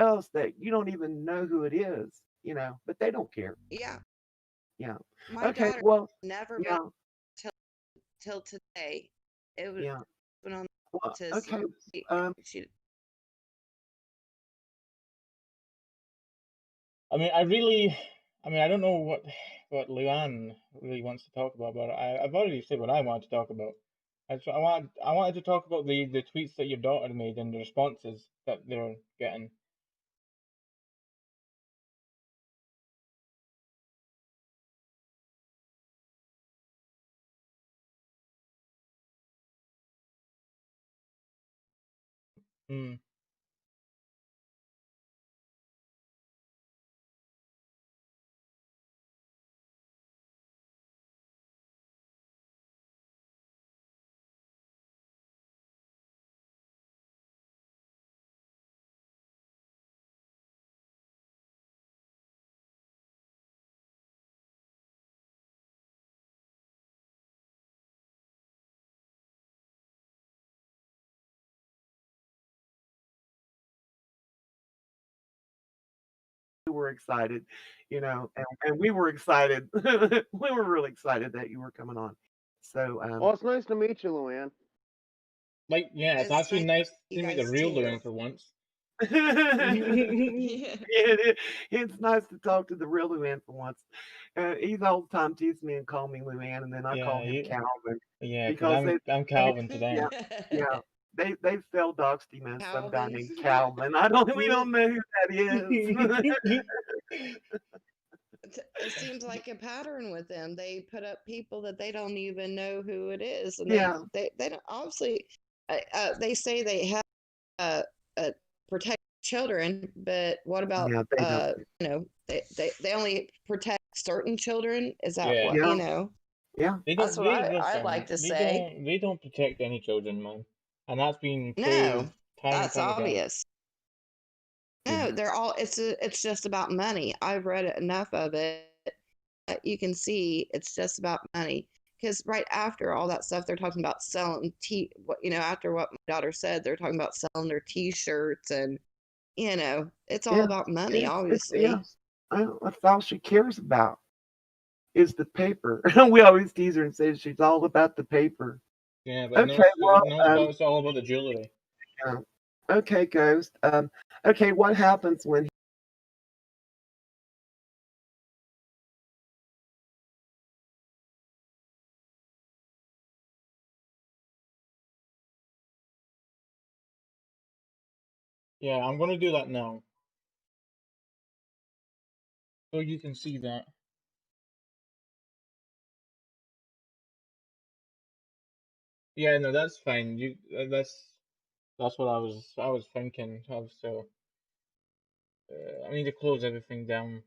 else that you don't even know who it is, but they don't care. Yeah. Yeah. My Okay. daughter Well, never been yeah. till till today. It was Yeah. went on Well, to okay. see Um, she I mean, I don't know what Luann really wants to talk about, but I've already said what I wanted to talk about. I wanted to talk about the tweets that your daughter made and the responses that they're getting. Hmm. we were excited, and we were excited. We were really excited that you were coming on. So, Well, it's nice to meet you, Luann. Like, yeah, it's it's actually nice nice you to meet the guys real too. Luann for once. Yeah. it's nice to talk to the real Luann for once. He's all the time teasing me and calling me Luann, and then I call Yeah, him Calvin because because I'm they Calvin yeah, today. yeah. They spell doxed him as some guy Calvin. named Calvin. I don't we don't know who that is. It seems like a pattern with them. They put up people that they don't even know who it is, and they Yeah, they don't obviously. They say they have uh, protect children, but what about yeah, they don't. they only protect certain children? Is that Yeah, what Yeah, yeah. they That's don't. what They I'd listen. like to They say. don't. They don't protect any children, man, and that's been proved No, time and that's time again. obvious. Yeah. No, they're all. It's just about money. I've read enough of it. You can see it's just about money. Because right after all that stuff, they're talking about selling what after what my daughter said, they're talking about selling their T-shirts, and it's all Yeah, about money, it's yeah. obviously. That's all she cares about is the paper. We always tease her and say she's all about the paper. Yeah, but Okay, well, no, it's all about the jewelry. yeah. Okay, Ghost. Okay, what happens when? Yeah, I'm gonna do that now, so you can see that. Yeah, no, that's fine. That's what I was thinking of. So I need to close everything down.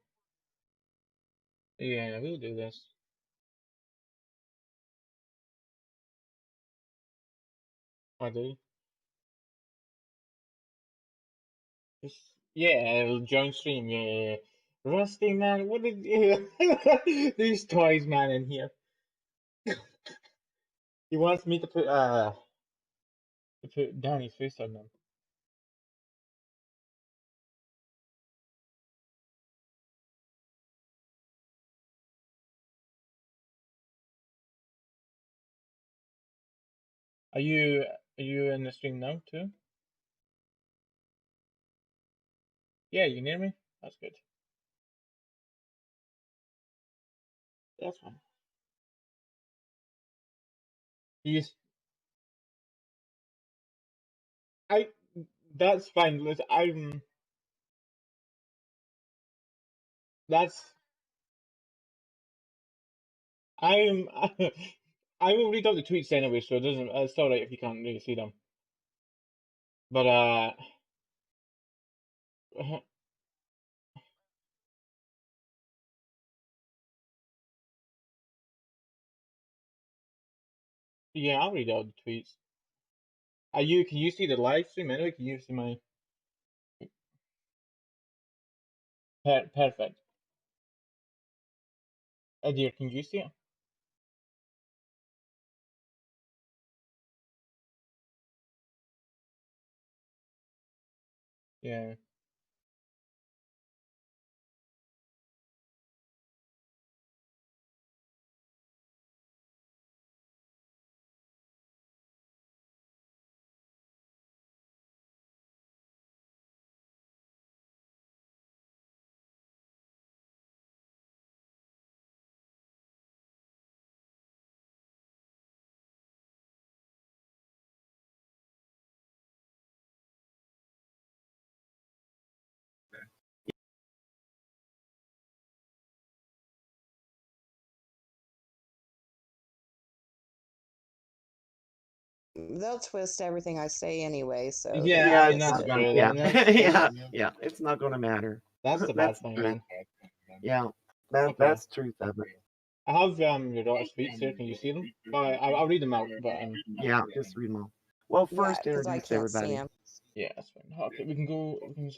Yeah, we'll do this. I do. Yeah, join stream. Yeah, yeah, yeah. Rusty man, what did these toys man in here? He wants me to put Danny's face on them. Are you in the stream now too? Yeah, you near me? That's good. That's fine. He's I that's fine. Listen, that's I'm I will read out the tweets anyway, so it doesn't it's alright if you can't really see them. But yeah, I'll read out the tweets. Can you see the live stream anyway? Can you see my perfect. Dear, can you see it? Yeah. they'll twist everything I say anyway. So Yeah, I Yeah, mean it's that's not. true. Yeah, That's yeah. It's not going to matter. that's the bad That's the thing, truth. man. Yeah, Okay, that's the truth of it. I have your daughter's tweets here. Can you see them? I'll read them out, but Yeah, just read them all. Well, yeah, first because I introduce can't see everybody. them. yeah, that's fine. Okay, we can go. We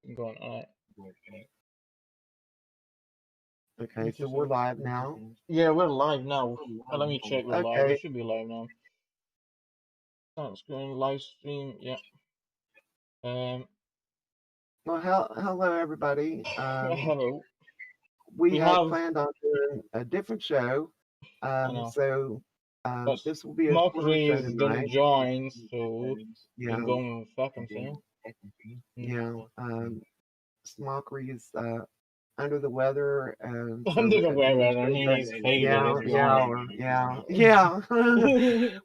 can go on. All right. Okay, so we're live now. Yeah, we're live now. Let me check. We're live. We Okay. should be live now. Start screen live stream. Yeah. Um. Well, hello everybody. Hello. We We had have. planned on doing a different show. I know. So But this will be a shorter show Mockeries didn't tonight. join, so we Yeah, can go and fuck him, see? yeah. Smockery is under the weather, and Under so the that means weather, I mean, he's faded, yeah, let's be yeah, honest. or, yeah.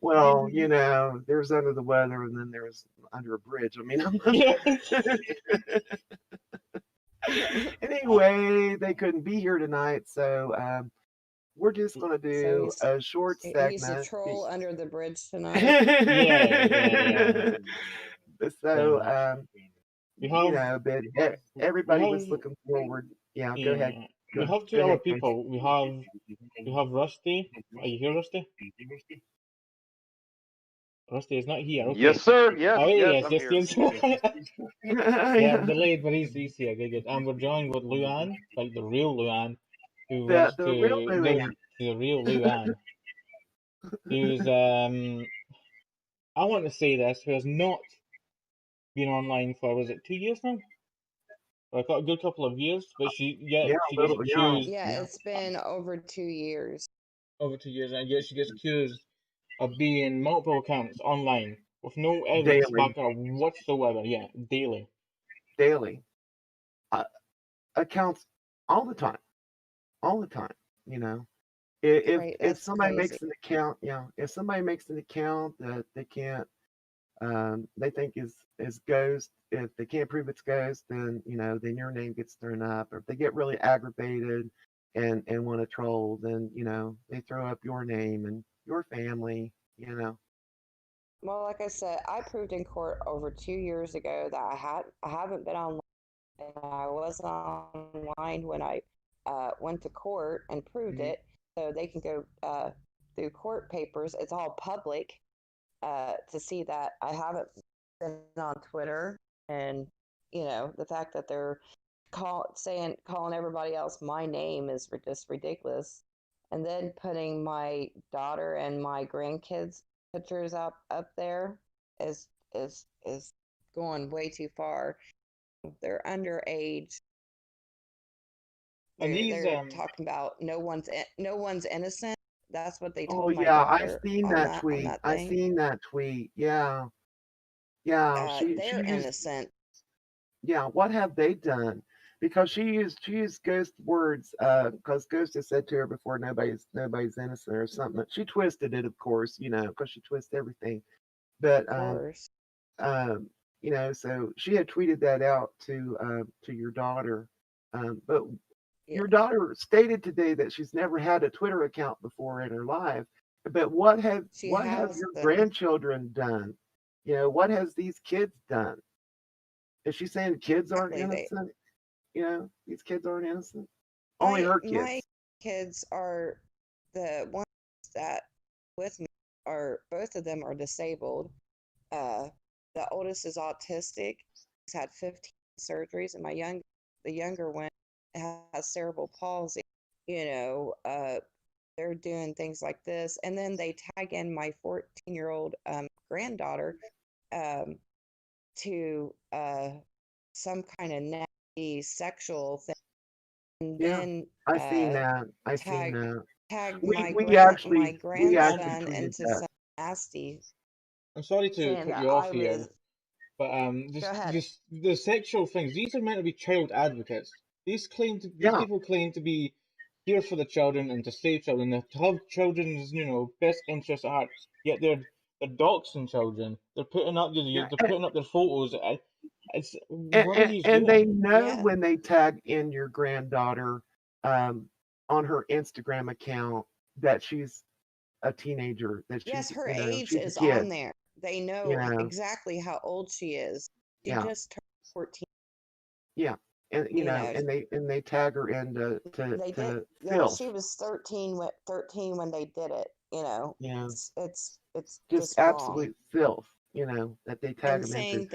Well, there's under the weather, and then there's under a bridge. I mean, anyway, they couldn't be here tonight, so we're just gonna So do a short he's a segment. troll under the bridge tonight. Yeah. So We have, but we everybody was have, looking forward. Yeah, go ahead. yeah, we have two Go other ahead, Casey. people. We have Rusty. Are you here, Rusty? Rusty is not here. Okay. Yes, sir. Yes, Oh yes, yes, I'm yes, here. yes. Yeah, delayed, but he's here. Okay, good. And we're joined with Luann, like the real Luann, who wants The real to Louie. the real Luann, who's I want to say this, who has not been online for, was it 2 years now? Or a good couple of years, but she Yeah, she a gets little, yeah, accused Yeah, yeah. it's been over 2 years. over 2 years, and yet she gets accused of being multiple accounts online with no evidence Daily, back up whatsoever. Yeah, daily. daily. Uh, accounts all the time, all the time. You know, Right, if that's somebody crazy. makes an account, if somebody makes an account that they can't, they think is ghost. If they can't prove it's ghost, then then your name gets thrown up. Or if they get really aggravated and want to troll, then they throw up your name and your family. Well, like I said, I proved in court over 2 years ago that I haven't been online, and I wasn't online when I went to court and proved it. So they can go through court papers. It's all public to see that I haven't been on Twitter, and the fact that they're calling everybody else my name is just ridiculous. And then putting my daughter and my grandkids pictures up there is going way too far. They're underage. And these They're talking about no one's innocent. That's what they Oh told my yeah, I daughter seen on that that tweet. I thing. seen that tweet. Yeah, yeah. She They're used innocent. yeah. What have they done? Because she used ghost words. Because Ghost has said to her before, nobody's innocent or something. She twisted it, of course. Because she twists everything. But Of course. um, so she had tweeted that out to your daughter. But Yeah, your daughter stated today that she's never had a Twitter account before in her life. But what have she what have has your them. grandchildren done? What has these kids done? Is she saying kids aren't Exactly. innocent? These kids aren't innocent. Only My her my kids. kids are the ones that with me are both of them are disabled. Uh, the oldest is autistic. He's had 15 surgeries, and the younger one has cerebral palsy. You know, they're doing things like this, and then they tag in my 14-year-old granddaughter um, to some kind of nasty sexual thing, and Yeah, then I seen that. I seen tag that. tagged We my we my actually we actually grandson tweeted into that. some nasty, I'm sorry to saying cut that you off I here, was. but Go ahead. just the sexual things. These are meant to be child advocates. These Yeah, people claim to be here for the children and to save children, and to have children's best interests at heart. Yet they're doxing children. yeah. They're putting up their photos. and, What are and, you and they doing? know Yeah, when they tag in your granddaughter um, on her Instagram account that she's a teenager, that Yes, she's, her you know, age she's a is kid, on there. They you know know. exactly how old she is. She Yeah, just turned 14. yeah, and you You know, know, and they tag her into they did. to Yeah, filth. she was 13 when they did it. You know, Yeah, it's just just wrong. absolute filth, you know, that they tag And them into.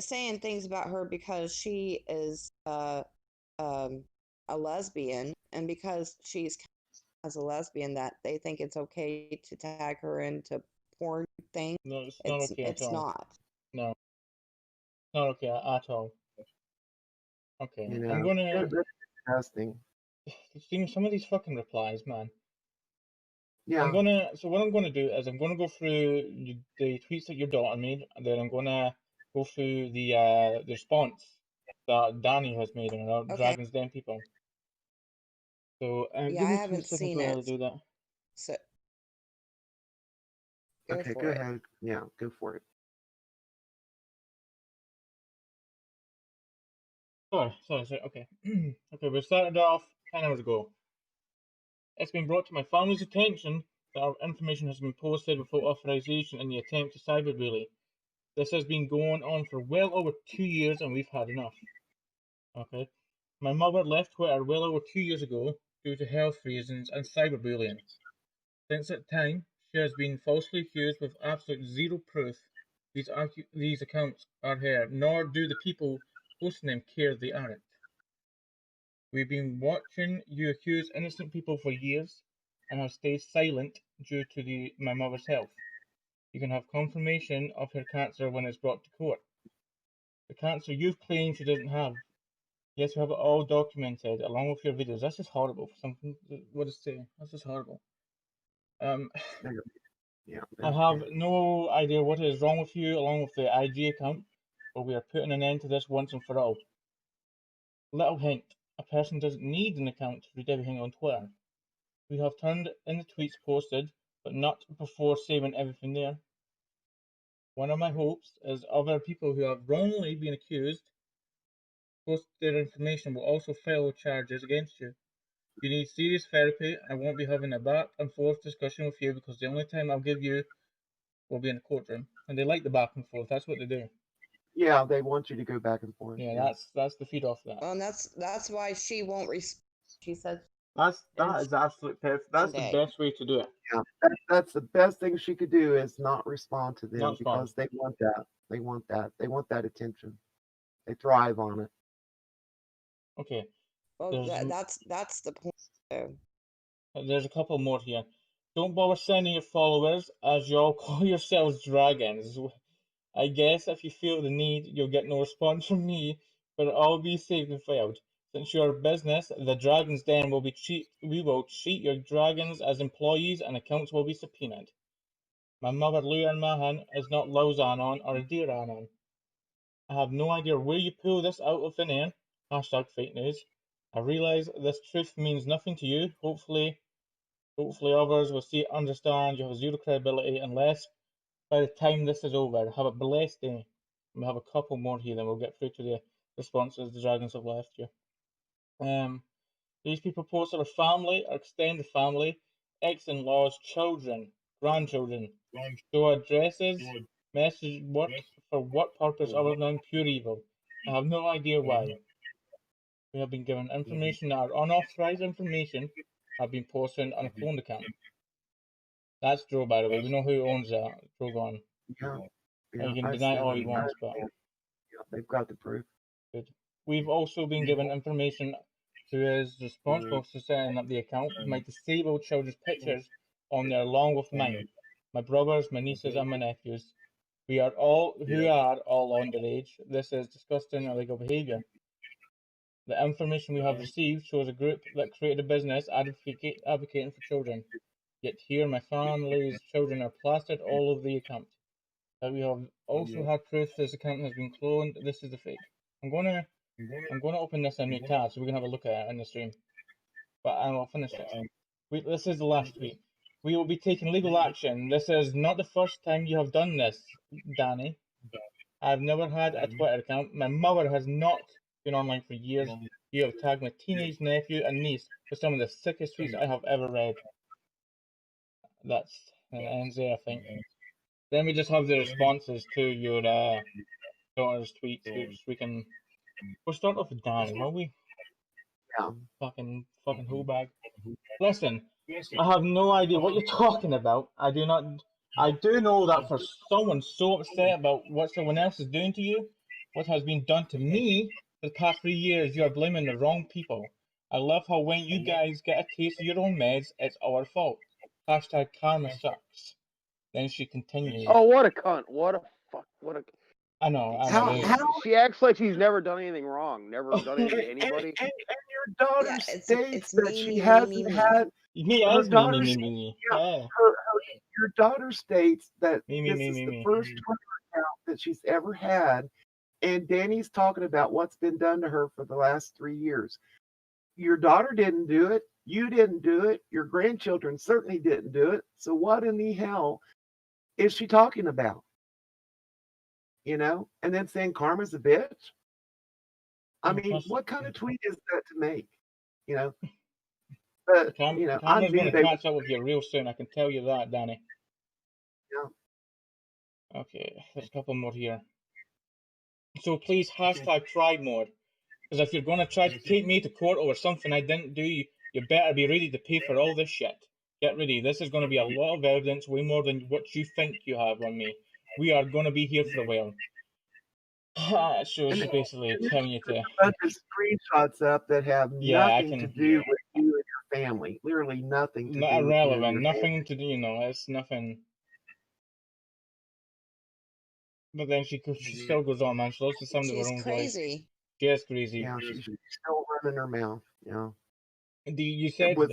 saying things about her because she is um, a lesbian, and because she's as a lesbian, that they think it's okay to tag her into porn things. No, it's not okay at It's all. not. No, not okay at all. Okay, You I'm know, gonna that's disgusting. see some of these fucking replies, man. Yeah. So what I'm gonna do is I'm gonna go through the tweets that your daughter made, and then I'm gonna go through the response that Danny has made on Okay. Dragon's Den people. So Yeah, give I me two haven't seconds seen while I it. do that. So go Okay, go for it. ahead. Yeah, go for it. Sorry. Okay. Okay, we started off 10 hours ago. It's been brought to my family's attention that our information has been posted without authorization in the attempt to cyberbully. This has been going on for well over 2 years and we've had enough. Okay. My mother left Twitter well over 2 years ago due to health reasons and cyberbullying. Since that time, she has been falsely accused with absolute zero proof these accounts are her, nor do the people posting them care they aren't. We've been watching you accuse innocent people for years and have stayed silent due to my mother's health. You can have confirmation of her cancer when it's brought to court. The cancer you've claimed she doesn't have. Yes, we have it all documented along with your videos. That's just horrible for something. What is say? That's just horrible. Um, Yeah, I have no idea what is wrong with you along with the IG account, but we are putting an end to this once and for all. Little hint, a person doesn't need an account to read everything on Twitter. We have turned in the tweets posted, but not before saving everything there. One of my hopes is other people who have wrongly been accused post their information will also file charges against you. You need serious therapy. I won't be having a back and forth discussion with you because the only time I'll give you will be in a courtroom. And they like the back and forth. That's what they do. yeah, they want you to go back and forth. Yeah, Yeah, that's the feed off that. Well, and that's why she won't respond. She said That is absolute perfect. That's the Monday. best way to do it. yeah. That's the best thing she could do is not respond to Not them respond. because they want that. They want that. They want that attention. They thrive on it. Okay. Well, that's the point. There's a couple more here. Don't bother sending your followers, as y'all call yourselves dragons. I guess if you feel the need, you'll get no response from me, but it'll all be saved and filed. Since you're a business, the Dragon's Den we will treat your dragons as employees and accounts will be subpoenaed. My mother louann Mahan is not Lauzanon or Adir Anon. I have no idea where you pull this out of thin air. Hashtag fake news. I realise this truth means nothing to you. Hopefully others will understand you have zero credibility unless by the time this is over. Have a blessed day. We have a couple more here, then we'll get through to the responses the dragons have left you. These people posted a family, or extended family, ex-in-laws, children, grandchildren. Show addresses, message for what purpose other than pure evil. I have no idea why. We have been given information that are unauthorized information have been posted on a cloned account. That's Joe, by the way. We know who owns that. Joe Gone. Yeah, And yeah. you can I've deny seen all it. you want, but Yeah, they've got the proof. good. We've also been given information who is responsible for setting up the account might disable children's pictures on there along with mine, my brothers, my nieces, and my nephews. We are all who are all underage. This is disgusting and illegal behaviour. The information we have received shows a group that created a business advocating for children. Yet here my family's children are plastered all over the account. We have also had proof this account has been cloned. This is the fake. I'm gonna open this in a new tab so we can have a look at it in the stream. But I will finish this. This is the last tweet. We will be taking legal action. This is not the first time you have done this, Danny. I've never had a Twitter account. My mother has not been online for years. You have tagged my teenage nephew and niece with some of the sickest tweets I have ever read. That's and ends there, I think. Then we just have the responses to your daughter's tweets, which we'll start off with Danny, will we? Yeah. Fucking whole bag. Listen, I have no idea what you're talking about. I do not. I do know that for someone so upset about what someone else is doing to you, what has been done to me for the past 3 years, you are blaming the wrong people. I love how when you guys get a taste of your own meds, it's our fault. Hashtag karma sucks. Then she continues. Oh, what a cunt! What a fuck! What a. I know. How There's, how She acts like she's never done anything wrong, never done and, anything to and, anybody. and your daughter Yeah, states it's that me, she me, me, me, hasn't me. had me her as me, me, daughter me, me, me. yeah, Yeah. your daughter states that Me, me, this me, is me, the me. first Twitter account that she's ever had, and Danny's talking about what's been done to her for the last 3 years. Your daughter didn't do it. You didn't do it. Your grandchildren certainly didn't do it. So what in the hell is she talking about? And then saying karma's a bitch. I mean, what kind of tweet is that to make? You know, but I Karma's going knew to they were. catch up with you real soon. I can tell you that, Danny. Yeah. Okay, there's a couple more here. So please hashtag try more. Because if you're going to try to take me to court over something I didn't do, you better be ready to pay for all this shit. Get ready. This is going to be a lot of evidence, way more than what you think you have on me. We are going to be here for a while. So And she's basically then telling you put to. a bunch of screenshots up that have Yeah, I nothing to can. do with you and your family. Literally nothing to Not do with you and irrelevant. your family. Nothing to do, it's nothing. But then she still goes on, man. She loves the sound of her She's own voice. crazy. She is crazy. Yeah, she's still running her mouth. You It said, was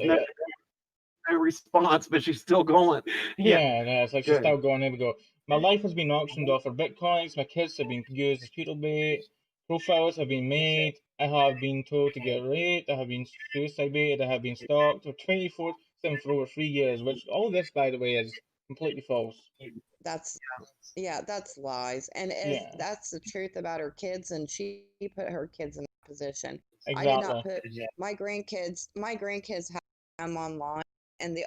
no response, but she's still going. Yeah, yeah, it's like she's good. still going. There we go. My life has been auctioned off for bitcoins. My kids have been used as fetal bait. Profiles have been made. I have been told to get raped. I have been suicide baited. I have been stalked for 24/7 for over 3 years. Which all this, by the way, is completely false. That's that's lies. And if Yeah, that's the truth about her kids, and she put her kids in that position. I did not exactly. put my grandkids. My grandkids have them online, and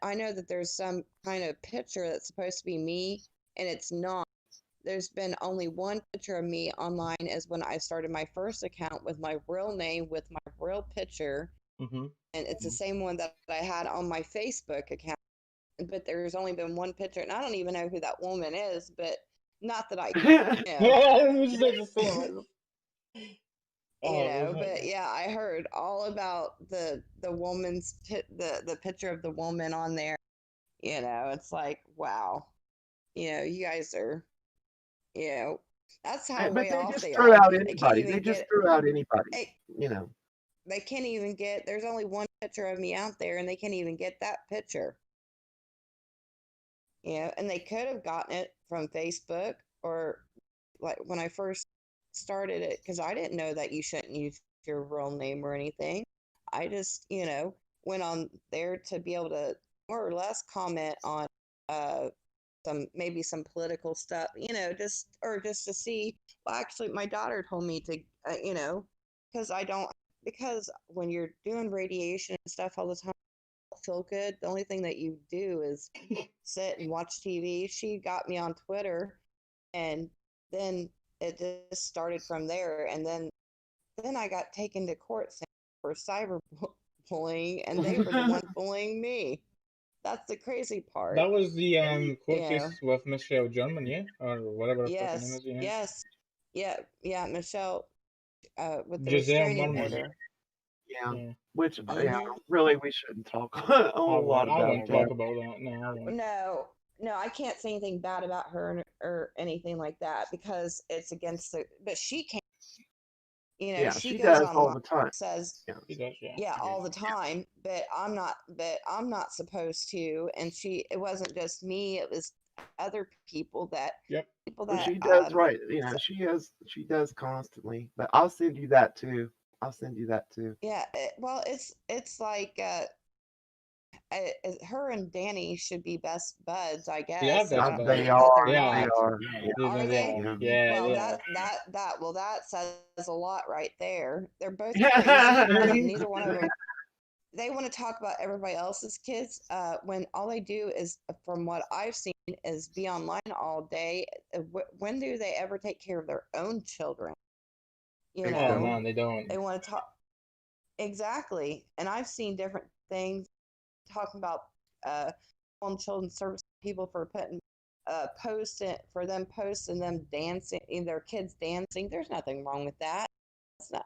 I know that there's some kind of picture that's supposed to be me, and it's not. There's been only one picture of me online is when I started my first account with my real name, with my real picture, Mhm. and it's the same one that I had on my Facebook account. But there's only been one picture, and I don't even know who that woman is, but not that I know. Yeah, we said the same. Oh, But yeah, I heard all about the woman's the picture of the woman on there. It's like, wow. You guys are, you know, that's how But way they off just they threw are. out They can't anybody. They even just get threw out anybody. they, You know. they can't even get there's only one picture of me out there, and they can't even get that picture. And they could have gotten it from Facebook, or like when I first started it, because I didn't know that you shouldn't use your real name or anything. I just, went on there to be able to more or less comment on uh maybe some political stuff, just to see. Well, actually, my daughter told me to, because I don't, because when you're doing radiation and stuff all the time, you don't feel good. The only thing that you do is sit and watch TV. She got me on Twitter, and then it just started from there. And then I got taken to court for cyberbullying, and they were the one bullying me. That's the crazy part. that was the court You case know. with Michelle German, yeah, or whatever her fucking name Yes. is, yeah. Yes. Yeah. Michelle, with the Giselle restraining Murman. order. Yeah. Yeah. Which Mm-hmm. really we shouldn't talk a whole lot I about won't that. talk about that. No, I won't. No, I can't say anything bad about her or anything like that, because it's against the. But she can't. Yeah, She she goes does all online, the time. says, Yeah. He does, yeah. yeah, all the time. But I'm not. But I'm not supposed to. And it wasn't just me. It was other people that Yep. people Well, that she does right. She does constantly. But I'll send you that too. I'll send you that too. yeah. Well, it's like her and Danny should be best buds, I They are guess. best buds. They But they're are. Yeah. They not. are. Are They they? are. Yeah. Yeah, Well, they are. that says a lot right there. They're both crazy, and Yeah. neither one of them they want to talk about everybody else's kids when all they do is, from what I've seen, is be online all day. When do they ever take care of their own children? You Oh Exactly. know, man, they don't. they want to talk. Exactly. And I've seen different things talking about on children's service people for putting posting them dancing, their kids dancing. There's nothing wrong with that. It's not.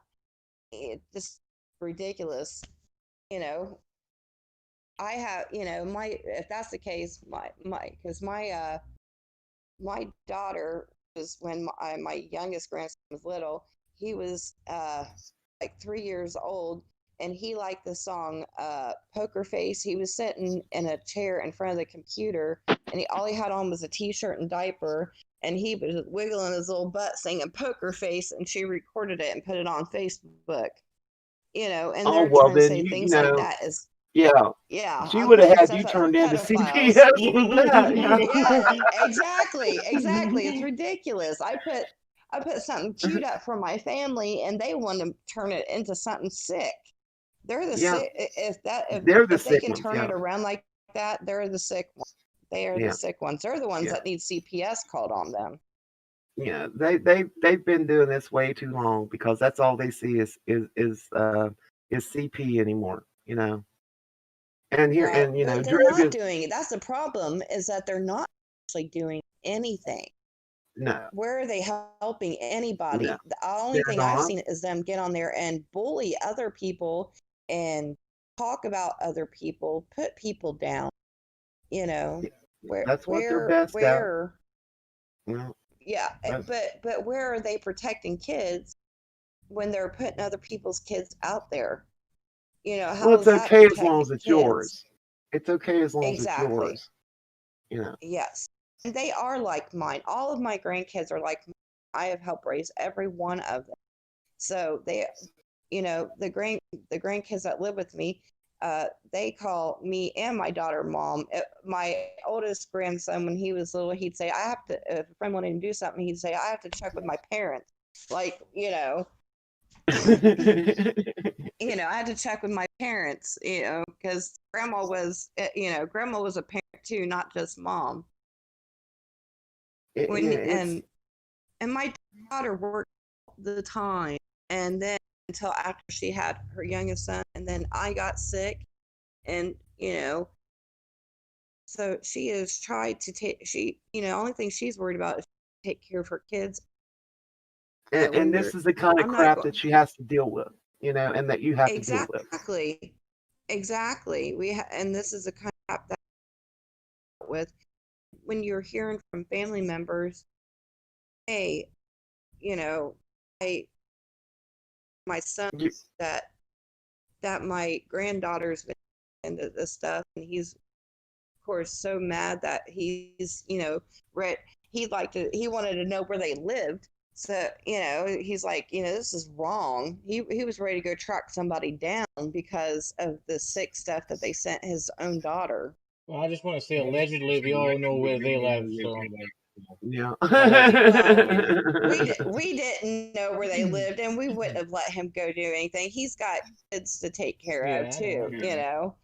It's just ridiculous. You know, I have, my, if that's the case, because my daughter was, when my youngest grandson was little, he was like 3 years old, and he liked the song Poker Face. He was sitting in a chair in front of the computer, and all he had on was a t-shirt and diaper, and he was wiggling his little butt singing Poker Face, and she recorded it and put it on Facebook. And Oh they're well, trying to then say things like that is, yeah, yeah, she I'm would have putting had stuff you up for turned into pedophiles. CPS for that. Yeah, exactly. It's ridiculous. I put something cute up for my family, and they want to turn it into something sick. They're the Yeah, sick. they're the If they sick can ones. turn Yeah, it around like that, they're the sick ones. They are the yeah, sick ones. They're the ones yeah, that need CPS called on them. yeah. They've been doing this way too long because that's all they see is CP anymore. And here Well, and but they're drug not is doing it. That's the problem. Is that they're not actually doing anything. no, Where are they helping no, anybody? The only they're thing I've not. seen is them get on there and bully other people and talk about other people, put people down. You know, Yeah, that's what they're best at. where, Well, yeah, but but where are they protecting kids when they're putting other people's kids out there? well, How it's is that okay as long protecting as it's kids? yours. It's okay as long as it's Exactly. yours. You know. Yes. And they are like mine. All of my grandkids are like mine. I have helped raise every one of them. So the grandkids that live with me, they call me and my daughter mom. My oldest grandson, when he was little, he'd say, "I have to." If a friend wanted to do something, he'd say, "I have to check with my parents." Like, I had to check with my parents, because grandma was a parent too, not just mom. Yeah, When it's and my daughter worked all the time, and then until after she had her youngest son, and then I got sick, and so she has tried to take only thing she's worried about is take care of her kids. and When this you're is the kind of I'm not crap going that she has to deal with, and that you have to deal with. exactly and this is the kind of crap that with when you're hearing from family members, hey, you know I my son You, that my granddaughter's been into this stuff, and he's of course so mad that he's read he wanted to know where they lived. So he's like, this is wrong. He was ready to go track somebody down because of the sick stuff that they sent his own daughter. Well, I just want to say allegedly we all know where they live, so yeah. Well, we didn't know where they lived, and we wouldn't have let him go do anything. He's got kids to take care of yeah, I too. know.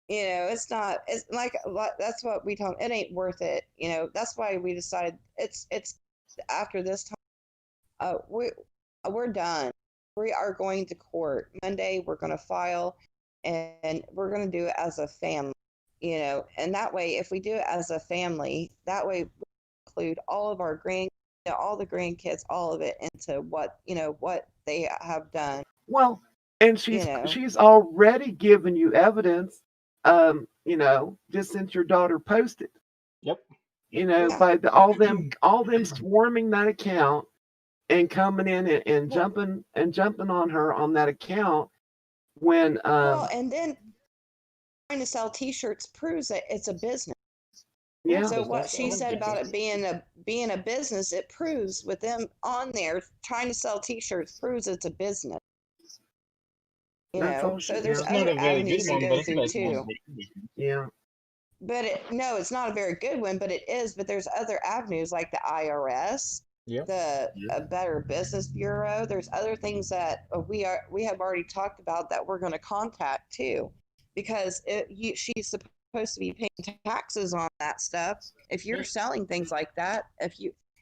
It's not. It's like that's what we told him. It ain't worth it. That's why we decided it's after this time. We're done. We are going to court Monday. We're going to file, and we're going to do it as a family. And that way, if we do it as a family, that way we include all of our all the grandkids, all of it into what they have done. Well, and You she's know, she's already given you evidence, just since your daughter posted, Yep. yeah. by all them swarming that account and coming in and Well, jumping on her on that account when and then trying to sell T-shirts proves that it's a business. Yeah, yeah, So because what that's she all I'm said about thinking. it being a business, it proves with them on there trying to sell T-shirts proves it's a business. that's all she So there's It's not other a very good avenues to one, go but it's a through business. too. yeah. But no, it's not a very good one, but it is. But there's other avenues like the IRS, Yep. the Better Business Bureau. There's other things that we have already talked about that we're going to contact too. because she's supposed to be paying taxes on that stuff. If you're selling things like that,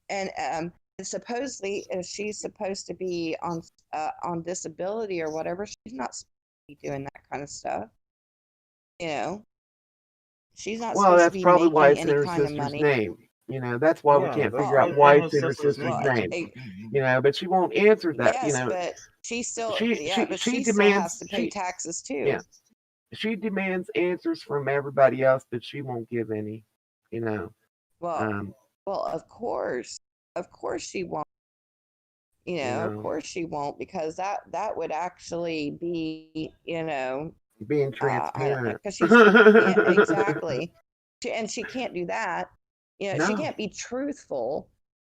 and supposedly if she's supposed to be on disability or whatever, she's not supposed to be doing that kind of stuff. You know, she's not Well, supposed to that's be probably why making it's in any her kind of sister's money. name. That's why we Yeah, can't that's figure out in why her it's in her sister's sister's name. name. But she won't answer that. Yes, but she still, but She she still has demands to pay taxes too. yeah, she demands answers from everybody else, but she won't give any. You know, Well, um, of course she won't. Of course she won't, because that would actually be, being I don't know, transparent. because she's yeah, exactly, and she can't do that. She No, can't be truthful.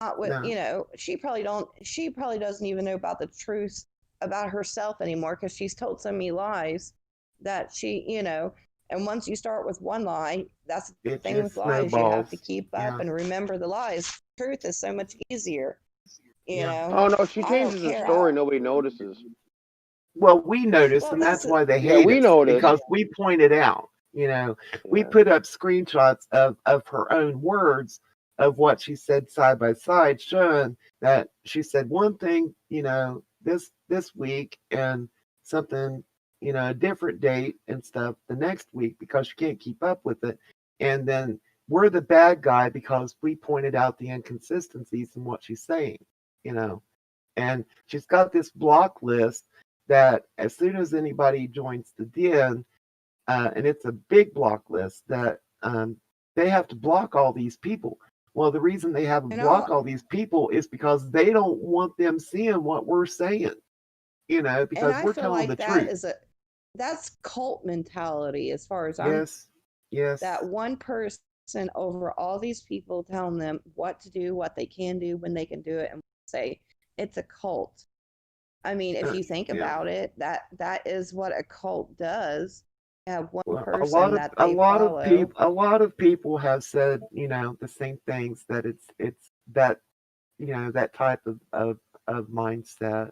Not with no. she probably don't. She probably doesn't even know about the truth about herself anymore, because she's told so many lies that And once you start with one lie, that's the It thing with just lies. You have to snowballs. keep up Yeah, and remember the lies. Truth is so much easier. yeah. Oh no, she I don't changes the care. story. Nobody notices. Well, we noticed, Well, and that's that's a, why they Yeah, hate we us noticed. because we pointed out. We Yeah. put up screenshots of her own words of what she said side by side, showing that she said one thing, this week, and something, a different date and stuff the next week, because she can't keep up with it. And then we're the bad guy because we pointed out the inconsistencies in what she's saying, you know. And she's got this block list that as soon as anybody joins the den, and it's a big block list that they have to block all these people. Well, the reason they have to and block all, all these people is because they don't want them seeing what we're saying, and because I we're feel telling the like that truth. is that's cult mentality, as far as I'm. Yes, yes, That one person over all these people telling them what to do, what they can do, when they can do it, and say it's a cult. I mean, if you think yeah. about it, that is what a cult does. You have one Well, person that they follow. a lot of people have said, the same things, that it's that that type of mindset.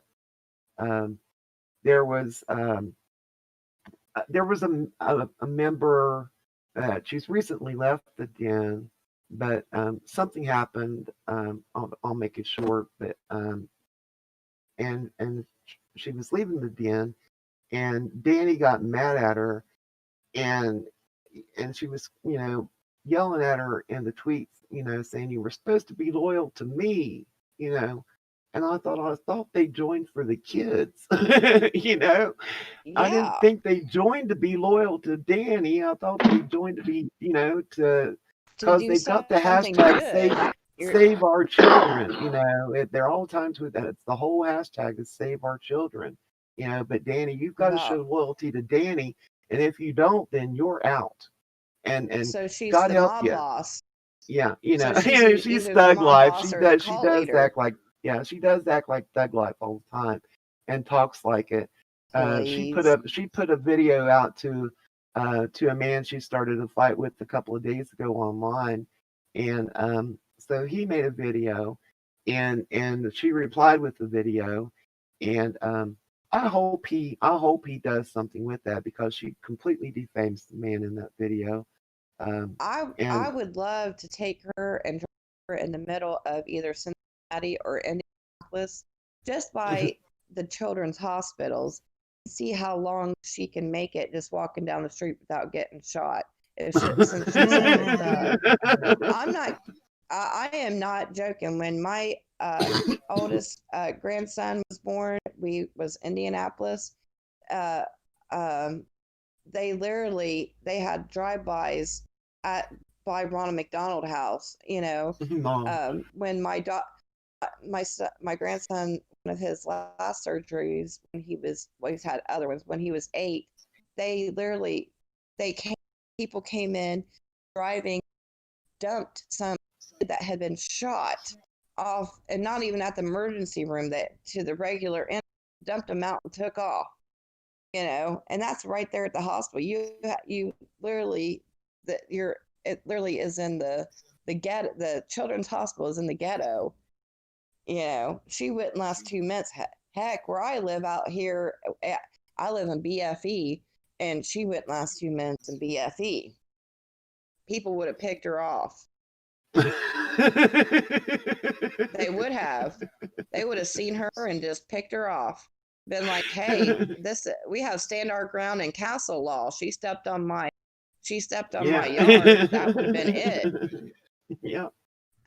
Um, there was a member. She's recently left the den, but something happened. I'll make it short, but and she was leaving the den, and Danny got mad at her, and she was yelling at her in the tweets, saying you were supposed to be loyal to me, you know. And I thought they joined for the kids, you know. I didn't Yeah, think they joined to be loyal to Danny. I thought they joined to be, to because do they've got the something hashtag good. You're save our children. They're all times with that. It's the whole hashtag is save our children. But Danny, you've got to show well, loyalty to Danny, and if you don't, then you're out. And so she's God the help mob you. boss. Yeah, So she's she's either the thug mob life. boss or the She cult does leader. act like, yeah, she does act like thug life all the time, and talks like it. Please. She put a video out to a man she started a fight with a couple of days ago online, and so he made a video, and she replied with the video, and I hope he does something with that, because she completely defames the man in that video. I And would love to take her and drop her in the middle of either Cincinnati or Indianapolis, just by the children's hospitals, and see how long she can make it just walking down the street without getting shot. Since she's such a thug, I'm not. I am not joking. When my oldest grandson was born, we was Indianapolis. Uh, um, they had drive-bys at by Ronald McDonald House. no. When my grandson, one of his last surgeries, when he was, well, he's had other ones, when he was 8, they literally they came people came in driving, dumped some that had been shot off, and not even at the emergency room, that to the regular end, dumped them out and took off. And that's right there at the hospital. You literally, that you're it literally is in the ghetto. The children's hospital is in the ghetto. She wouldn't last 2 minutes. Heck, where I live out here, I live in BFE, and she wouldn't last 2 minutes in BFE. People would have picked her off. They would have. They would have seen her and just picked her off. Been like, hey, we have stand our ground and castle law. She stepped on my yard. That would have been it. Yeah.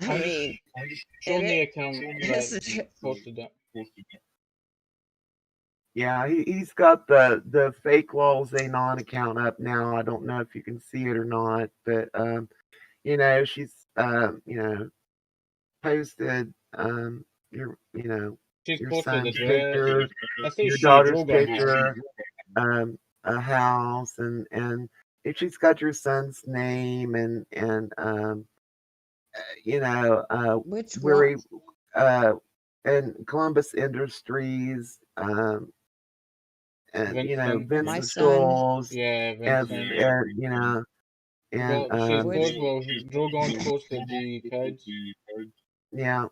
I mean, Show and me it, account this that is posted that. Yeah, he's got the fake Walls Anon account up now. I don't know if you can see it or not, but she's posted She's your posted the son's dress. picture, I say your she daughter's drove on house. picture, a house, and she's got your son's name and which where one? he and Columbus Industries, and Vincent. My Vincent son. Schools, Yeah, and Vincent. and Well, she's Which posted. Well, Drogon's posted the kids. yeah.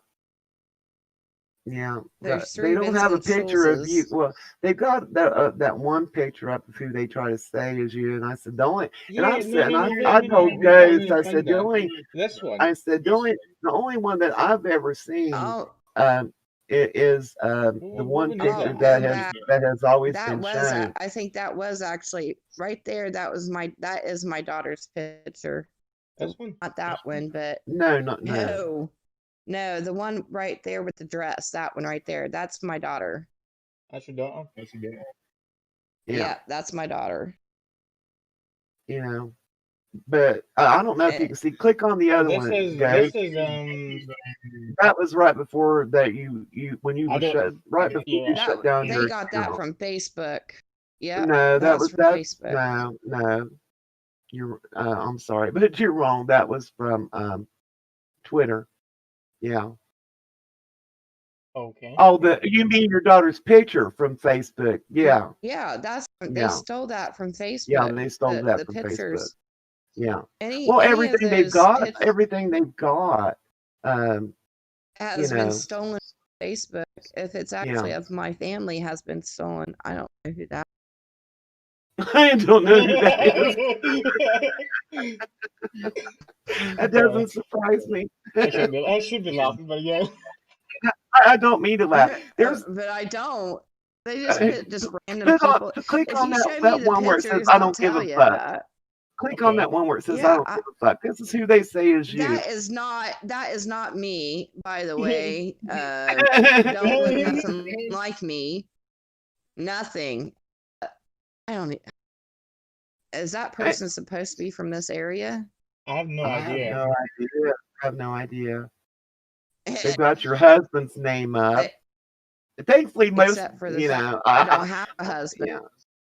Yeah, there's they 3 don't have a Vincent picture of you. Schulzes. Well, they've got that one picture up of who they try to say is you. And I said the only, and Yeah, I said, and no, I told we don't Ghost, need to I find said the that. only, This one. I said the only one that I've ever seen Oh, is the What one one is picture that? that has always that been was shown. I think that was actually right there. That is my daughter's picture. This one. Not that one, but No, no, the one right there with the dress. That one right there. That's my daughter. That's your daughter. Yeah, that's my daughter. But I don't know if you can see. Click on the other This one, is Ghost. That was right before that you when you were shut before you shut down They your got account. that from Facebook. Yeah, No, that's from Facebook. no. You're I'm sorry, but you're wrong. That was from Twitter. Yeah. Okay. Oh, you mean your daughter's picture from Facebook? Yeah. Yeah, they stole that from Facebook. Yeah, they stole that the from pictures. Facebook. Yeah. Any everything of they've those got, has been stolen from Facebook. If it's actually of my family, has been stolen. I don't know who that. I don't know who that is. That doesn't surprise me. I should be laughing, but yeah. I don't mean to laugh. But I don't. They just put random people. Click on show me that the one where it says pictures, I I'll don't give tell a you fuck. that. Click on that one where it says Yeah, I don't give a fuck. This is who they say is you. That is not me, by the way. Don't look nothing like me. Nothing. I don't. Is that person supposed to be from this area? I have no idea. I have no idea. They've got your husband's name up. Thankfully, most Except for I don't have a husband. Yeah.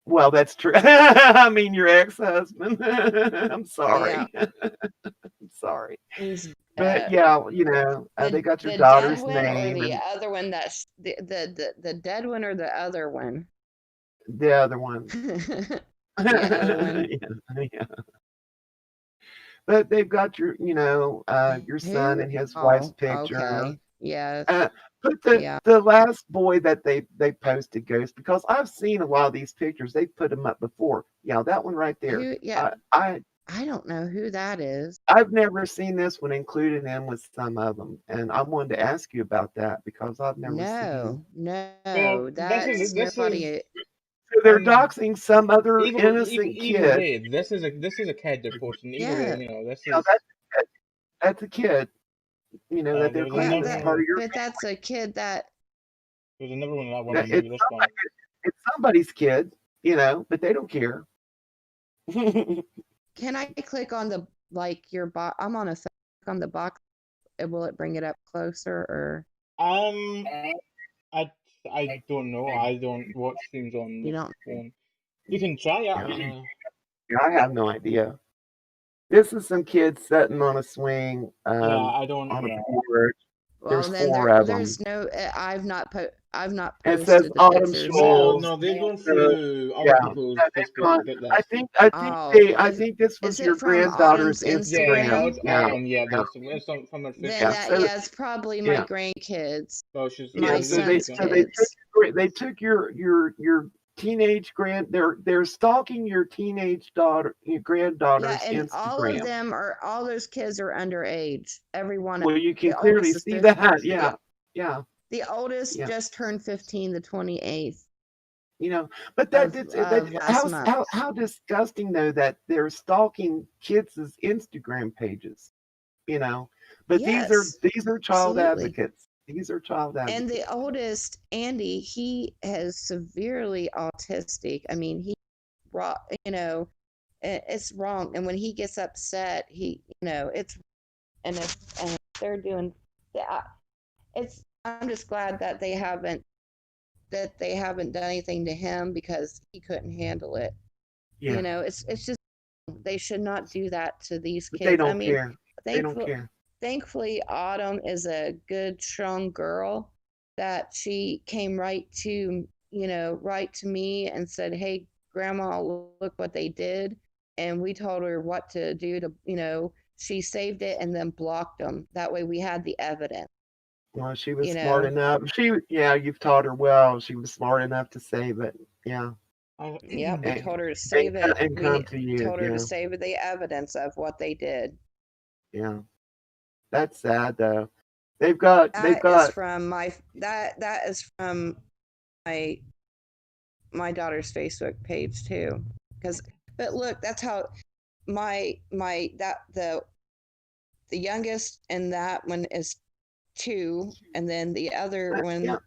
Well, that's true. I mean, your ex-husband. I'm sorry. Yeah. I'm sorry. But yeah, they got your daughter's name. Or the other one that's the dead one or the other one? The other one. The other one. Yeah. But they've got your son and his wife's picture. Okay. Yeah. Put the last boy that they posted, Ghost, because I've seen a lot of these pictures. They've put them up before. Yeah, that one right there. I don't know who that is. I've never seen this one included in with some of them, and I wanted to ask you about that because I've never seen. No, that's nobody. So they're doxing some other innocent kid. Either way, this is a kid they're posting. Either way, this is. That's a kid. That they're claiming is part of your. But that's a kid that. There's another one that one. Maybe this one. It's somebody's kid, but they don't care. Can I click on the your box? I'm on on the box. Will it bring it up closer or? I don't know. I don't watch things on phone. You can try it. Yeah, I have no idea. This is some kids sitting on a swing. I don't. On a porch. Well, there's 4 of them. There's no. I've not posted. It says Autumn Shoals. No, they're going through other people's Facebook. I think this was your granddaughter's Instagram. Yeah, that's from her Facebook. It's probably my grandkids. Oh, she's my son's kids. They took your they're stalking your teenage daughter, your Yeah, granddaughter's and all of Instagram. them all those kids are underage. Every one of Well, you can the clearly oldest is see 15. that. Yeah, yeah, The oldest yeah. just turned 15 the 28th But of last month. how disgusting though that they're stalking kids' Instagram pages. You know, but Yes, these are child absolutely. advocates. These are child And the advocates. oldest, Andy, he is severely autistic. I mean, it's wrong. And when he gets upset, it's and if they're doing that, I'm just glad that they haven't done anything to him because he couldn't handle it. Yeah, It's just they should not do that to these but they kids. I don't mean, care. They don't thankfully, care. thankfully, Autumn is a good, strong girl that she came right to me and said, "Hey, Grandma, look what they did," and we told her what to do she saved it and then blocked them. That way, we had the evidence. Well, she was You smart know, enough. Yeah, you've taught her well. She was smart enough to save it. Yeah, I, yep, we and told her to save it. and We come to you. told her to Yeah, save the evidence of what they did. yeah. That's sad though. They've That is got. from that is from my my daughter's Facebook page too. Because but look, that's how my that the youngest and that one is 2, and then the other Yeah, one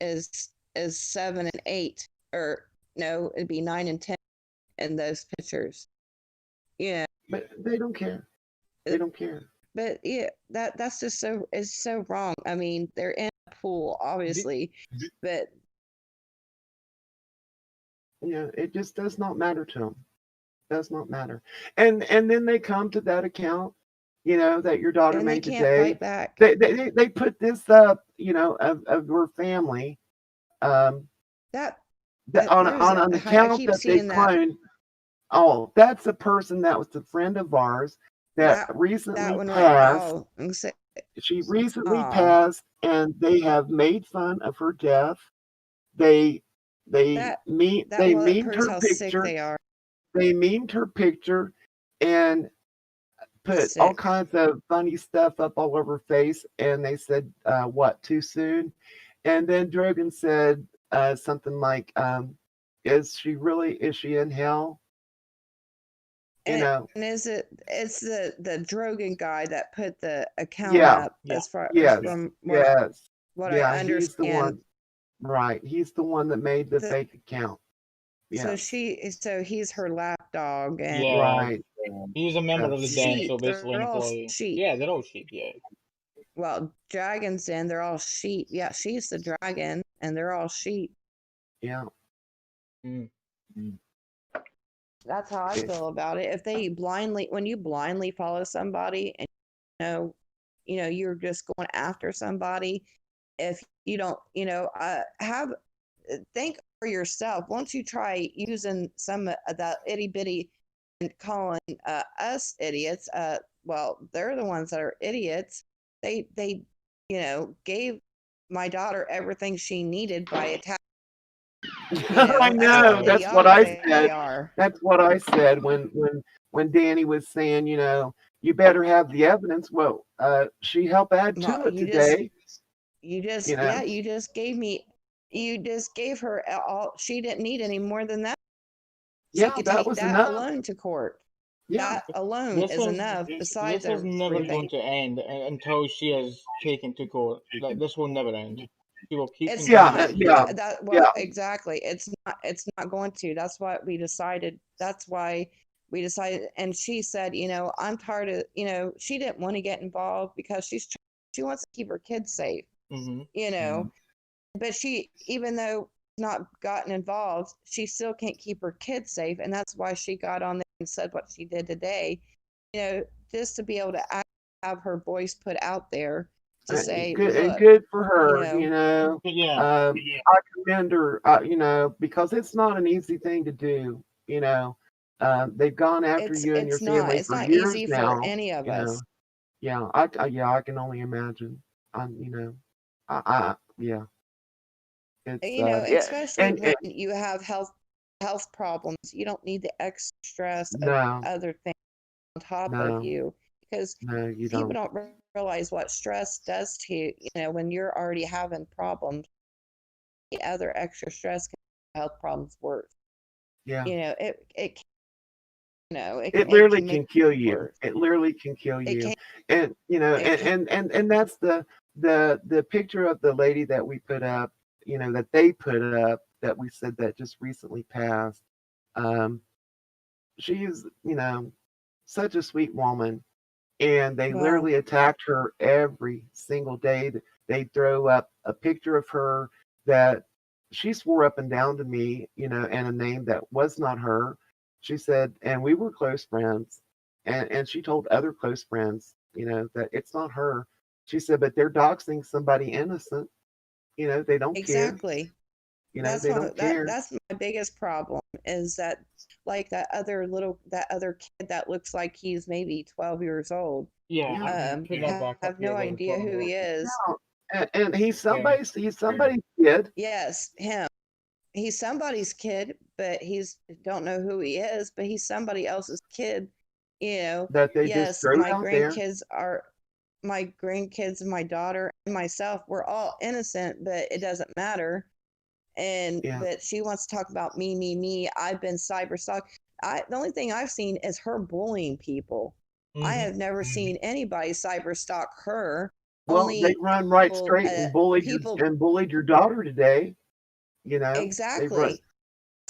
is 7 and 8, or no, it'd be 9 and 10 in those pictures. Yeah, but they don't care. They don't care. but yeah, that's just so wrong. I mean, they're in a pool, obviously, but Yeah, it just does not matter to them. Does not matter. And then they come to that account, that your daughter and they made can't today. fight back. They put this up, of her family, um, That there's on an I account keep that they seeing that cloned. Oh, that's a person that was a friend of ours that that that recently one right. passed. Oh, and say, She recently oh, passed, and they have made fun of her death. They that that they mother memed proves her how sick picture. they are. They memed her picture and put all Sick. kinds of funny stuff up all over her face. And they said, "What? Too soon?" And then Drogan said something like, "Is she really? Is she in hell?" You And know? it's the Drogan guy that put the account Yeah. up, yeah. as far as Yes. from Yes. what I Yeah. He's the understand. one. Right. He's the one that made the So, fake account. Yes. so he's her lapdog, and Yeah, Right. he's a member of the Yes. den, so sheep. basically They're an all employee. sheep. Yeah, they're all sheep. Yeah. Well, Dragon's Den, they're all sheep. Yeah, she's the dragon, and they're all sheep. Yeah. Mm. That's how I It, feel about it. If when you blindly follow somebody, and know, you're just going after somebody, if you don't, think for yourself. Once you try using some of that itty bitty and calling us idiots, well, they're the ones that are idiots. They gave my daughter everything she needed by attacking. I That's how know. That's what idiotic I they said. are. That's what I said when Danny was saying, you better have the evidence. Well, she helped add Well, to it today. yeah, You you just gave her all. She didn't need any more than that. She yeah, could that take was that enough. alone to court. Yeah, That alone This is is enough, besides this is never everything. going to end until she is taken to court. Like this will never end. She will keep It's yeah, not. continuing. yeah, Well, yeah. exactly. It's not going to. That's what we decided. That's why we decided. And she said, I'm tired of. She didn't want to get involved because she wants to keep her kids safe. Mm-hmm. You know, but she, even though not gotten involved, she still can't keep her kids safe, and that's why she got on there and said what she did today. Just to be able to have her voice put out there to say, Good and look, good for you her. know, Yeah. I commend her. Because it's not an easy thing to do. They've gone after you and your family it's for not years easy for now. any of You know, us. yeah. I can only imagine. Yeah. It's Yeah. especially and when you have health problems, you don't need the extra stress of no, other things on top of no, you because no, you people don't. don't realize what stress does to you. When you're already having problems, the other extra stress can make health problems worse. Yeah. It It it literally can make can kill it you. worse. It literally can kill It you. can And it can and that's the picture of the lady that we put up, that they put up that we said that just recently passed. Um, she's, such a sweet woman, and they well, literally attacked her every single day. They throw up a picture of her that she swore up and down to me, and a name that was not her. She said, and we were close friends, and she told other close friends, that it's not her. She said, but they're doxing somebody innocent. They don't care. exactly. They don't care. That's my biggest problem is that like that other kid that looks like he's maybe 12 years old. Yeah, Yeah, I could not back up Have here no what I'm idea talking who about. he is. no, and Yeah. he's somebody's kid Yes, him. He's somebody's kid, but he's don't know who he is, but he's somebody else's kid. that they just Yes, throw out there. my grandkids and my daughter and myself, we're all innocent, but it doesn't matter. And Yeah. but she wants to talk about me, me, me. I've been cyber stalked. The only thing I've seen is her bullying people. I Mm-hmm. have never seen anybody cyber stalk her. Well, they Only run right people, straight and bullied people your daughter today. They run. exactly.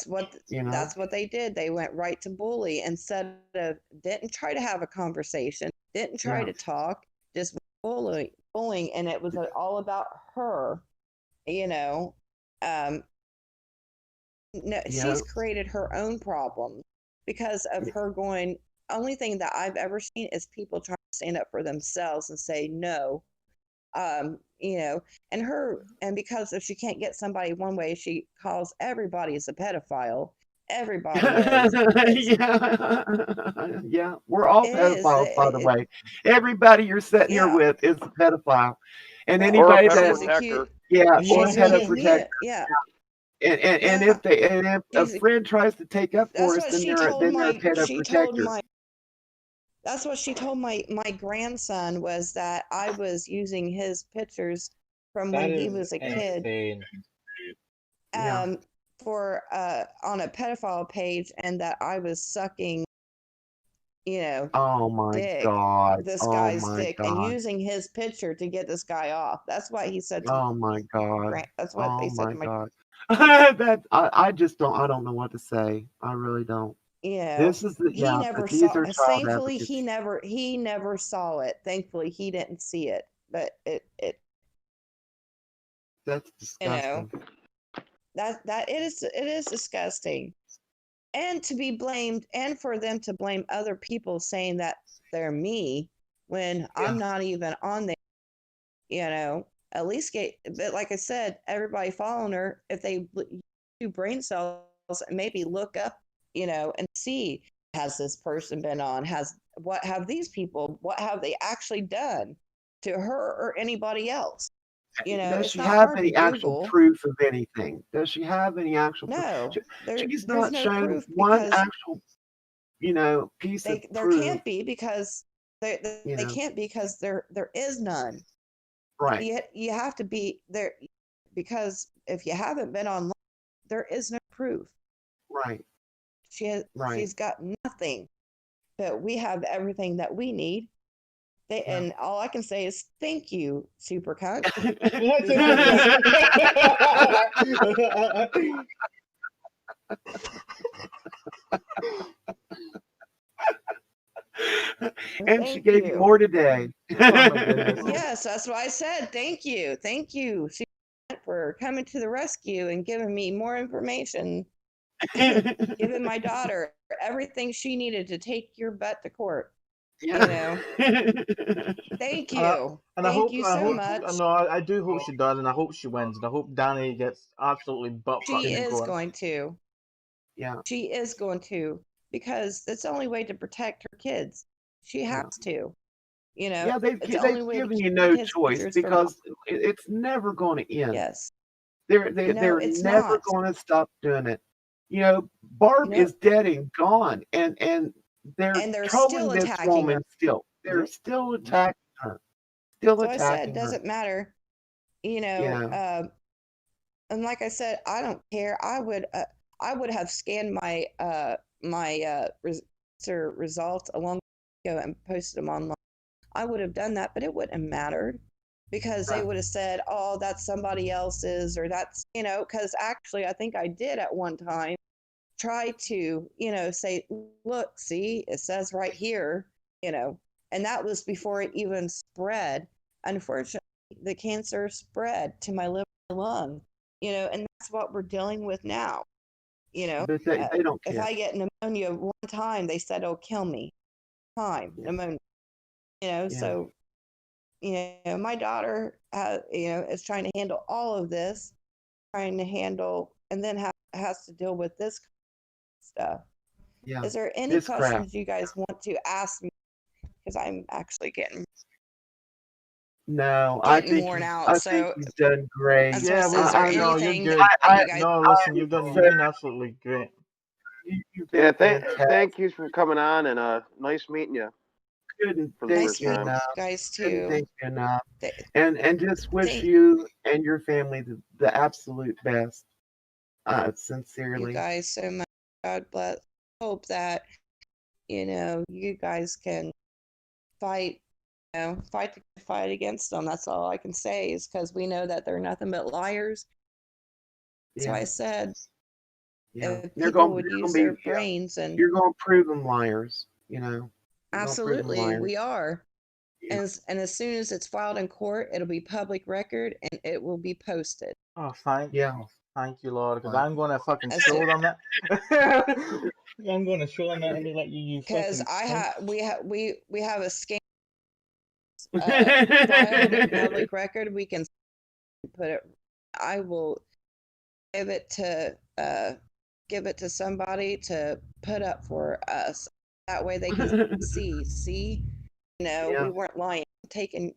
That's what they did. They went right to bully instead of didn't try to have a conversation, didn't try Yeah. to talk, just bullying, and it was all about her. You know, um, no, Yeah. she's created her own problems because of her going. Only thing that I've ever seen is people trying to stand up for themselves and say no. And because if she can't get somebody one way, she calls everybody as a pedophile. Everybody is because Yeah. Yeah. We're all it is. pedophiles, by the way. Everybody you're sitting here Yeah. with is a pedophile, and Well, Or a anybody pedo that she's protector. accused. yeah, or She's Yeah. pedo accused me. protect. Yeah. And Yeah. if a She's. friend tries to take up for That's us, what then she they're told a my. pedo She told protector. my. That's what she told my grandson was that I was using his pictures from That when he is was a kid insane. Yeah. um for on a pedophile page and that I was sucking, you know, Oh my dick, God. this Oh guy's my dick and God. using his picture to get this guy off. That's what he said to Oh my God. that's what Oh they said my to my God. That I just don't know what to say. I really don't. you know This is the he yeah, never but these saw are child thankfully advocates. he never saw it. Thankfully he didn't see it. But it That's you know disgusting. that it is disgusting. And to be blamed and for them to blame other people saying that they're me when Yeah. I'm not even on there, you know, at least get, but like I said, everybody following her, if they do brain cells and maybe look up, and see, has this person been on? What have these people, what have they actually done to her or anybody else? Does It's she not have hard to any actual Google. proof of anything? Does she have any actual proof? No, She's there's not no shown proof one because actual, piece of there proof, can't be because you they know. can't because there is none. Right. You have to be there because if you haven't been online, there is no proof. Right. Right. She's got nothing, but we have everything that we need. Yeah. And all I can say is thank you, super cunt, That's because it. And she thank gave you you. more today. Oh my goodness. Yes, that's what I said. Thank you, super cunt, for coming to the rescue and giving me more information, giving my daughter everything she needed to take your butt to court. Yeah. Thank And I, you. and Thank you I so hope, much. no, I do hope she does, and I hope she wins, and I hope Danny gets absolutely butt fucked She in is court. going to. Yeah. She is going to because it's the only way to protect her kids. She has Yeah. to. Yeah, It's the only they've way to given keep you her no kids' choice pictures from. because it's never going to end. Yes. They're No, it's never not. going to stop doing it. You know, Barb Nope. is dead and gone, and they're And they're trolling still this attacking her. woman still. They're still attacking her. Still So I said, attacking her. doesn't matter. You You know, know. and like I said, I don't care. I would have scanned my results a long ago and posted them online. I would have done that, but it wouldn't have mattered because they Right. would have said, "Oh, that's somebody else's," or that's because actually, I think I did at one time try to say, "Look, see, it says right here," and that was before it even spread. Unfortunately, the cancer spread to my liver and lung, and that's what we're dealing with now. But they don't If care. I get pneumonia one time, they said it'll kill me. Yeah. Pneumonia, Yeah. so my daughter is trying to handle all of this, trying to handle, and then has to deal with this stuff. Yeah. Is there any This crap. questions you guys want to ask me? Because I'm actually getting No, I think worn out. I think So you've done great. that's Yeah, what. Is there no, you're anything good. that you guys? No, listen, I'm you've so been absolutely great. you've Yeah, been fantastic. thank you for coming on, and nice meeting you Couldn't for the thank Nice first you meeting time. enough. you guys Couldn't too. thank you enough. Th- And just wish Thank you and your family the absolute best. you Sincerely. guys so much. God bless. Hope that you guys can fight. Fight the good fight against them. That's all I can say is because we know that they're nothing but liars. So Yeah. I said, Yeah. if They're people going would they're gonna use be their brains and you're gonna prove them liars, You're gonna prove them absolutely, liars. we are. Yeah. And as soon as it's filed in court, it'll be public record and it will be posted. Oh, Yeah. thank you, Lord, because Fine. I'm gonna fucking As show soon, them that. I'm gonna show them that and be like, you because fucking I cunt. have we have a scam filed in public record. We can put it. I will give it to somebody to put up for us. That way they can see, Yeah. we weren't lying, taking,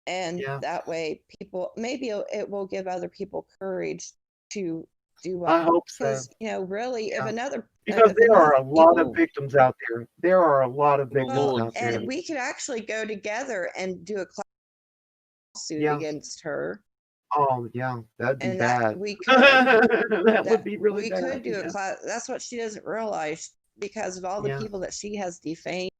and Yeah. that way people maybe it will give other people courage to do I what hope so. because really Yeah. if Because if there enough are a lot of people victims out there. There are a lot of victims well out there. and we could actually go together and do a lawsuit Yeah. against her Oh, yeah. That'd be and that bad. we could That would that be really we bad. could do a Yeah. class. That's what she doesn't realize because of all the Yeah. people that she has defamed.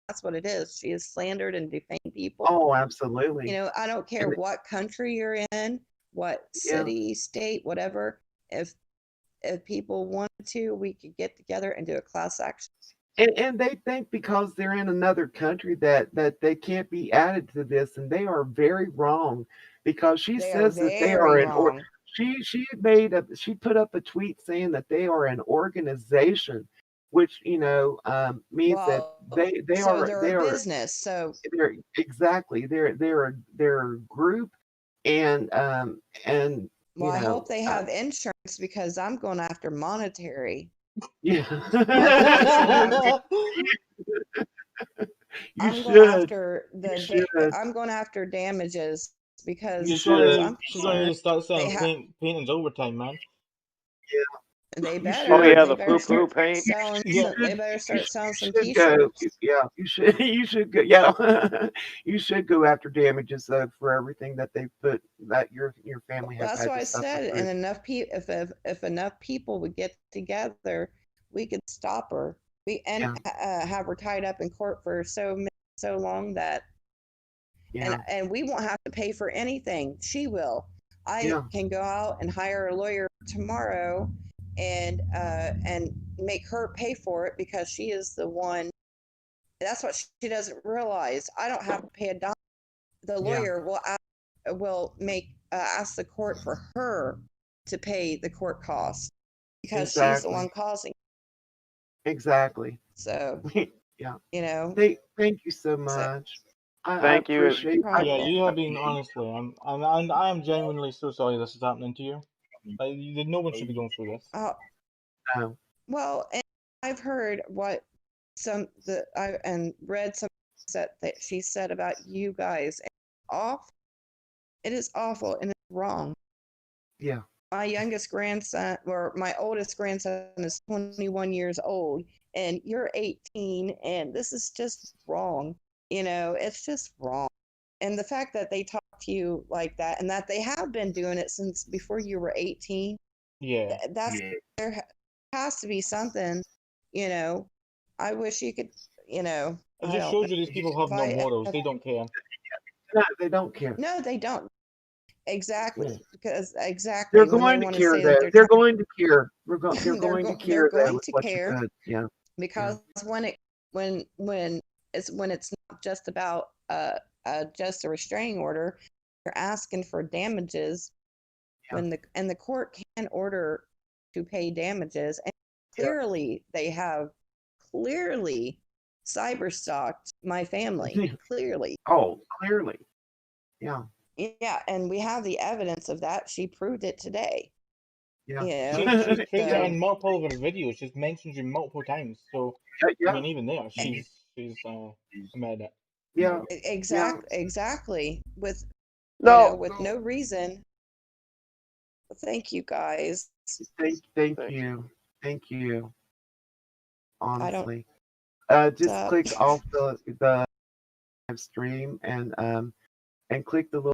That's what it is. She has slandered and defamed people. Oh, absolutely. I don't care And what country you're in, what yeah. city, state, whatever. If people wanted to, we could get together and do a class action. And they think because they're in another country that they can't be added to this, and they are very wrong because she They are says that they are very an or wrong. she put up a tweet saying that they are an organization, which means that Well, they so are they're a business. So they're exactly they're a group and well, I hope they have insurance because I'm going after monetary. yeah. You I'm going should. after You should. I'm going after damages because You She's as far as should. I'm she's gonna concerned, start they selling paintings overtime, man. they You Oh should. yeah, they the better poo poo start paint. selling You Yeah. should. they better start selling some You should go. t-shirts. Yeah, you should. You should go. Yeah, you should go after damages for everything that they put that your family Well, has that's had why to I suffer said, through. and enough people, if enough people would get together, we could stop her. We and Yeah, have her tied up in court for so long that yeah, and we won't have to pay for anything. She will. I yeah. can go out and hire a lawyer tomorrow and make her pay for it because she is the one. That's what she doesn't realize. I don't have to pay a dime. The Yeah. lawyer will ask the court for her to pay the court costs because she's the Exactly. one causing. Exactly. So Yeah. you know, Thank you so so much. I Thank you. appreciate. Yeah, problem. you have been honestly. I am genuinely so sorry this is happening to you. Like, no one should be going through this. No. Well, and I've heard what and read some that she said about you guys. And off, it is awful and it's wrong. Yeah. My youngest grandson, or my oldest grandson, is 21 years old, and you're 18, and this is just wrong. It's just wrong. And the fact that they talk to you like that, and that they have been doing it since before you were 18, Yeah. that's there has to be something. I wish you could. It I just don't know. shows you these people have If no I morals. They don't care. No, they don't care. No, they don't. Exactly, Yeah. because They're exactly when they going to want to care say that though. they're They're trying, going to care. They're going to they're care though going with to what you care said. Yeah. because when it's not just about just a restraining order, you're asking for damages Yeah. when the court can order to pay damages, and Yeah. clearly they have clearly cyber stalked my family. Clearly. Oh, clearly. Yeah. Yeah, and we have the evidence of that. She proved it today. Yeah. She's proved it So in multiple of her videos. She's mentioned you multiple times. So I Yeah. mean, even there, she's admitted it. Yeah. exactly with No, with no reason. Thank you guys. Thank Thank you. Thank you. I don't Honestly. Just uh, click off the live stream and click the little